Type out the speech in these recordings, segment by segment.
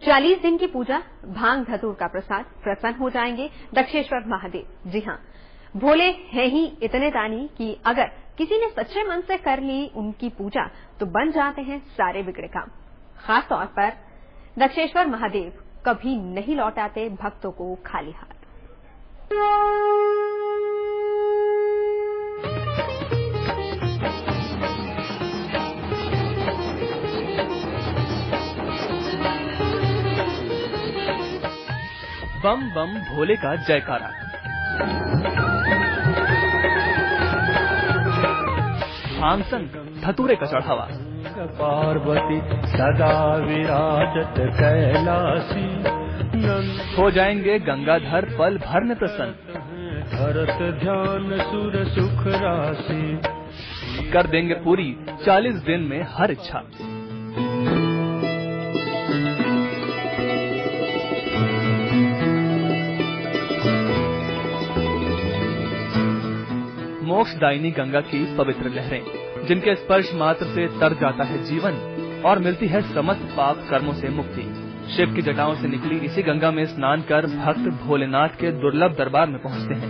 40 दिन की पूजा, भांग धतूर का प्रसाद, प्रसन्न हो जाएंगे दक्षेश्वर महादेव। जी हाँ, भोले हैं ही इतने दानी कि अगर किसी ने सच्चे मन से कर ली उनकी पूजा तो बन जाते हैं सारे बिगड़े काम। खास तौर पर दक्षेश्वर महादेव कभी नहीं लौटाते भक्तों को खाली हाथ। बम बम भोले का जयकारा। भांग संग धतूरे का चढ़ावा। पार्वती सदा विराजत कैलासी, हो जाएंगे गंगाधर पल भर में प्रसन्न। धरत ध्यान सुर सुख राशि, कर देंगे पूरी 40 दिन में हर इच्छा। मोक्षदायिनी गंगा की पवित्र लहरें, जिनके स्पर्श मात्र से तर जाता है जीवन और मिलती है समस्त पाप कर्मों से मुक्ति। शिव की जटाओं से निकली इसी गंगा में स्नान कर भक्त भोलेनाथ के दुर्लभ दरबार में पहुंचते हैं।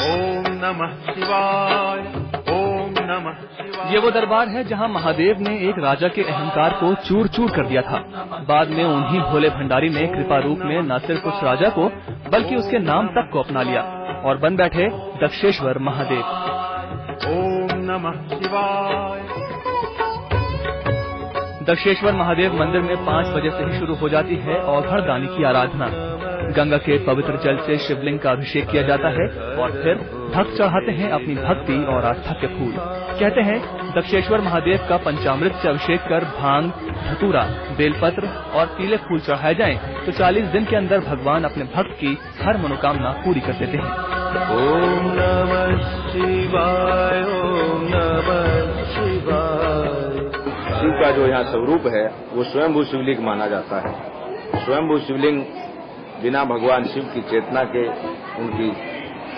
ओम नमः शिवाय, ओम नमः शिवाय। ये वो दरबार है जहां महादेव ने एक राजा के अहंकार को चूर चूर कर दिया था। बाद में उन्हीं भोले भंडारी ने कृपा रूप में न सिर्फ उस राजा को बल्कि उसके नाम तक को अपना लिया और बन बैठे दक्षेश्वर महादेव। ओम नमः शिवाय। दक्षेश्वर महादेव मंदिर में 5 बजे से ही शुरू हो जाती है औघड़ दानी की आराधना। गंगा के पवित्र जल से शिवलिंग का अभिषेक किया जाता है और फिर भक्त चढ़ाते हैं अपनी भक्ति और आस्था के फूल। कहते हैं दक्षेश्वर महादेव का पंचामृत से अभिषेक कर भांग, धतूरा, बेलपत्र और पीले फूल चढ़ाए जाएं तो 40 दिन के अंदर भगवान अपने भक्त की हर मनोकामना पूरी कर देते हैं। ओम नमः शिवाय, ओम नमः शिवाय। शिव का जो यहाँ स्वरूप है वो स्वयंभू शिवलिंग माना जाता है। स्वयंभू शिवलिंग बिना भगवान शिव की चेतना के, उनकी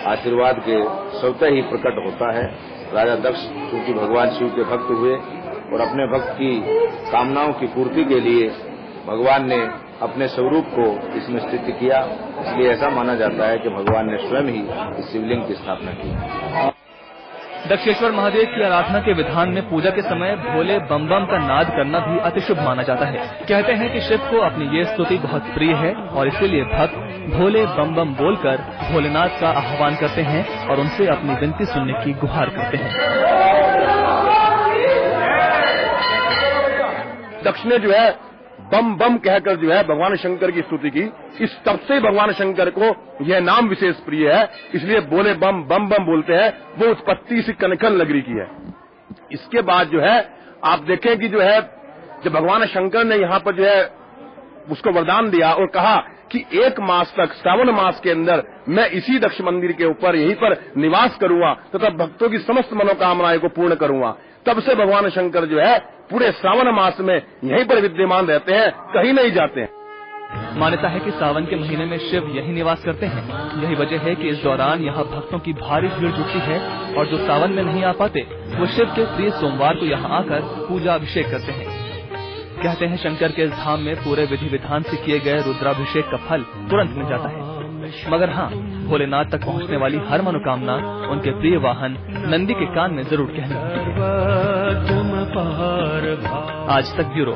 आशीर्वाद के स्वतः ही प्रकट होता है। राजा दक्ष क्योंकि भगवान शिव के भक्त हुए और अपने भक्त की कामनाओं की पूर्ति के लिए भगवान ने अपने स्वरूप को इसमें स्थित किया, इसलिए ऐसा माना जाता है कि भगवान ने स्वयं ही इस शिवलिंग की स्थापना की। दक्षेश्वर महादेव की आराधना के विधान में पूजा के समय भोले बम बम का नाद करना भी अतिशुभ माना जाता है। कहते हैं कि शिव को अपनी ये स्तुति बहुत प्रिय है और इसीलिए भक्त भोले बम बम बोलकर भोलेनाथ का आह्वान करते हैं और उनसे अपनी विनती सुनने की गुहार करते हैं। दक्ष ने जो है बम बम कहकर जो है भगवान शंकर की स्तुति की। इस तब से भगवान शंकर को यह नाम विशेष प्रिय है, इसलिए बोले बम बम बम बोलते हैं। वो उत्पत्ति इसी कनखन नगरी की है। इसके बाद जो है आप देखें कि जो है जब भगवान शंकर ने यहाँ पर जो है उसको वरदान दिया और कहा कि 1 मास तक, श्रावण मास के अंदर मैं इसी दक्ष मंदिर के ऊपर यहीं पर निवास करूंगा तथा भक्तों की समस्त मनोकामनाएं को पूर्ण करूंगा। तब से भगवान शंकर जो है पूरे श्रावण मास में यहीं पर विद्यमान रहते हैं, कहीं नहीं जाते हैं। मान्यता है कि सावन के महीने में शिव यही निवास करते हैं। यही वजह है कि इस दौरान यहाँ भक्तों की भारी भीड़ जुटती है और जो सावन में नहीं आ पाते वो शिव के प्रिय सोमवार को यहाँ आकर पूजा अभिषेक करते हैं। कहते हैं शंकर के इस धाम में पूरे विधि विधान से किए गए रुद्राभिषेक का फल तुरंत मिल जाता है। मगर हाँ, भोलेनाथ तक पहुँचने वाली हर मनोकामना उनके प्रिय वाहन नंदी के कान में जरूर कहनी। आज तक ब्यूरो।